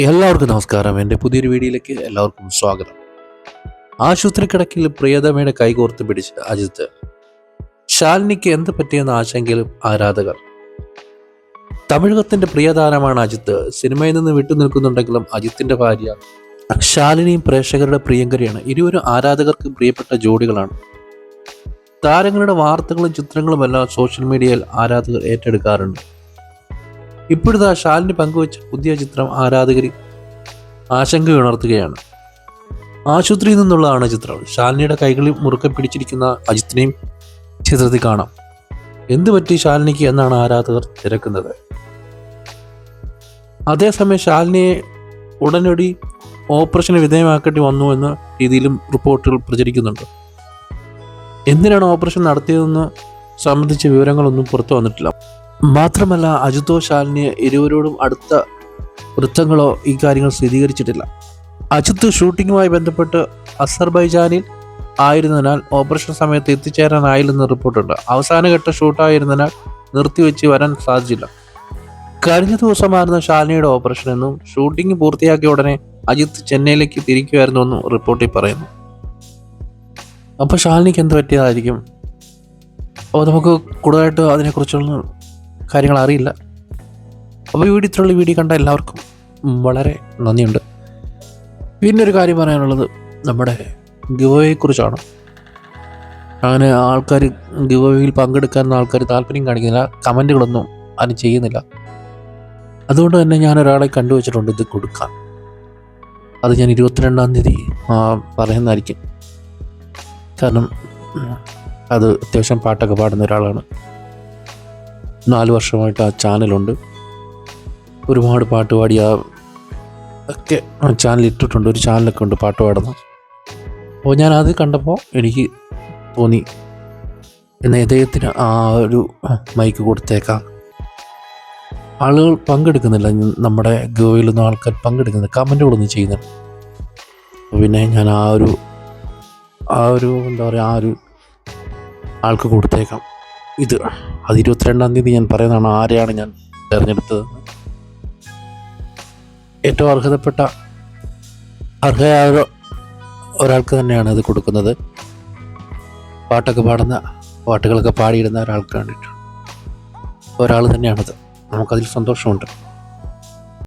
എല്ലാവർക്കും നമസ്കാരം. എൻ്റെ പുതിയൊരു വീഡിയോയിലേക്ക് എല്ലാവർക്കും സ്വാഗതം. ആശുപത്രി കിടക്കിൽ പ്രിയതമയുടെ കൈകോർത്ത് പിടിച്ച് അജിത്ത്. ശാലിനിക്ക് എന്ത് പറ്റിയെന്ന ആശങ്കയിലും ആരാധകർ. തമിഴകത്തിന്റെ പ്രിയതാരമാണ് അജിത്ത്. സിനിമയിൽ നിന്ന് വിട്ടുനിൽക്കുന്നുണ്ടെങ്കിലും അജിത്തിന്റെ ഭാര്യ ശാലിനിയും പ്രേക്ഷകരുടെ പ്രിയങ്കരിയാണ്. ഇരുവരും ആരാധകർക്ക് പ്രിയപ്പെട്ട ജോഡികളാണ്. താരങ്ങളുടെ വാർത്തകളും ചിത്രങ്ങളും എല്ലാം സോഷ്യൽ മീഡിയയിൽ ആരാധകർ ഏറ്റെടുക്കാറുണ്ട്. ഇപ്പോഴത്തെ ശാലിനി പങ്കുവച്ച പുതിയ ചിത്രം ആരാധകരി ആശങ്കയുണർത്തുകയാണ്. ആശുപത്രിയിൽ നിന്നുള്ളതാണ് ചിത്രം. ശാലിനിയുടെ കൈകളിൽ മുറുക്കെ പിടിച്ചിരിക്കുന്ന അജിത്തിനെയും ചിത്രത്തിൽ കാണാം. എന്തു പറ്റി ശാലിനിക്ക് എന്നാണ് ആരാധകർ തിരക്കുന്നത്. അതേസമയം ശാലിനിയെ ഉടനടി ഓപ്പറേഷന് വിധേയമാക്കേണ്ടി വന്നു എന്ന രീതിയിലും റിപ്പോർട്ടുകൾ പ്രചരിക്കുന്നുണ്ട്. എന്തിനാണ് ഓപ്പറേഷൻ നടത്തിയതെന്ന് സംബന്ധിച്ച വിവരങ്ങളൊന്നും പുറത്തു വന്നിട്ടില്ല. മാത്രമല്ല, അജിത്തോ ശാലിനിയെ ഇരുവരോടും അടുത്ത വൃത്തങ്ങളോ ഈ കാര്യങ്ങൾ സ്ഥിരീകരിച്ചിട്ടില്ല. അജിത്ത് ഷൂട്ടിങ്ങുമായി ബന്ധപ്പെട്ട് അസർബൈജാനിൽ ആയിരുന്നതിനാൽ ഓപ്പറേഷൻ സമയത്ത് എത്തിച്ചേരാനായില്ലെന്ന് റിപ്പോർട്ടുണ്ട്. അവസാനഘട്ട ഷൂട്ടായിരുന്നതിനാൽ നിർത്തിവെച്ച് വരാൻ സാധിച്ചില്ല. കഴിഞ്ഞ ദിവസമായിരുന്നു ശാലിനിയുടെ ഓപ്പറേഷൻ എന്നും ഷൂട്ടിംഗ് പൂർത്തിയാക്കിയ ഉടനെ അജിത്ത് ചെന്നൈയിലേക്ക് തിരിക്കുമായിരുന്നുവെന്നും റിപ്പോർട്ടിൽ പറയുന്നു. അപ്പോൾ ശാലിനിക്ക് എന്ത് പറ്റിയതായിരിക്കും? അപ്പോൾ നമുക്ക് കൂടുതലായിട്ട് അതിനെക്കുറിച്ചുള്ള കാര്യങ്ങൾ അറിയില്ല. അപ്പോൾ ഈ വീഡിയോത്തിലുള്ള വീഡിയോ കണ്ട എല്ലാവർക്കും വളരെ നന്ദിയുണ്ട്. പിന്നെ ഒരു കാര്യം പറയാനുള്ളത് നമ്മുടെ ഗിവോയെക്കുറിച്ചാണ്. അങ്ങനെ ആൾക്കാർ ഗിവോയിൽ പങ്കെടുക്കാൻ ആൾക്കാർ താല്പര്യം കാണിക്കുന്നില്ല, കമൻറ്റുകളൊന്നും അതിന് ചെയ്യുന്നില്ല. അതുകൊണ്ട് തന്നെ ഞാൻ ഒരാളെ കണ്ടുവച്ചിട്ടുണ്ട് ഇത് കൊടുക്കാൻ. അത് ഞാൻ 22-ാം തീയതി പറയുന്നതായിരിക്കും. കാരണം അത് അത്യാവശ്യം പാട്ടൊക്കെ പാടുന്ന ഒരാളാണ്. 4 വർഷമായിട്ട് ആ ചാനലുണ്ട്. ഒരുപാട് പാട്ട് പാടിയ ഒക്കെ ചാനൽ ഇട്ടിട്ടുണ്ട്. ഒരു ചാനലൊക്കെ ഉണ്ട് പാട്ട് പാടുന്ന. അപ്പോൾ ഞാൻ അത് കണ്ടപ്പോൾ എനിക്ക് തോന്നി എന്നാൽ ഇദ്ദേഹത്തിന് ആ ഒരു മൈക്ക് കൊടുത്തേക്കാം. ആളുകൾ പങ്കെടുക്കുന്നില്ല, നമ്മുടെ ഗോവയിലൊന്നും ആൾക്കാർ പങ്കെടുക്കുന്നില്ല, കമൻറ്റുകളൊന്നും ചെയ്യുന്നില്ല. പിന്നെ ഞാൻ ആ ഒരു എന്താ പറയുക, ആ ഒരു ആൾക്ക് കൊടുത്തേക്കാം. അത് 22-ാം തീയതി ഞാൻ പറയുന്നതാണ് ആരെയാണ് ഞാൻ തിരഞ്ഞെടുത്തത്. ഏറ്റവും അർഹയായ ഒരാൾക്ക് തന്നെയാണ് ഇത് കൊടുക്കുന്നത്. പാട്ടുകളൊക്കെ പാടിയിടുന്ന ഒരാൾക്ക് വേണ്ടിയിട്ട് ഒരാൾ തന്നെയാണത്. നമുക്കതിൽ സന്തോഷമുണ്ട്.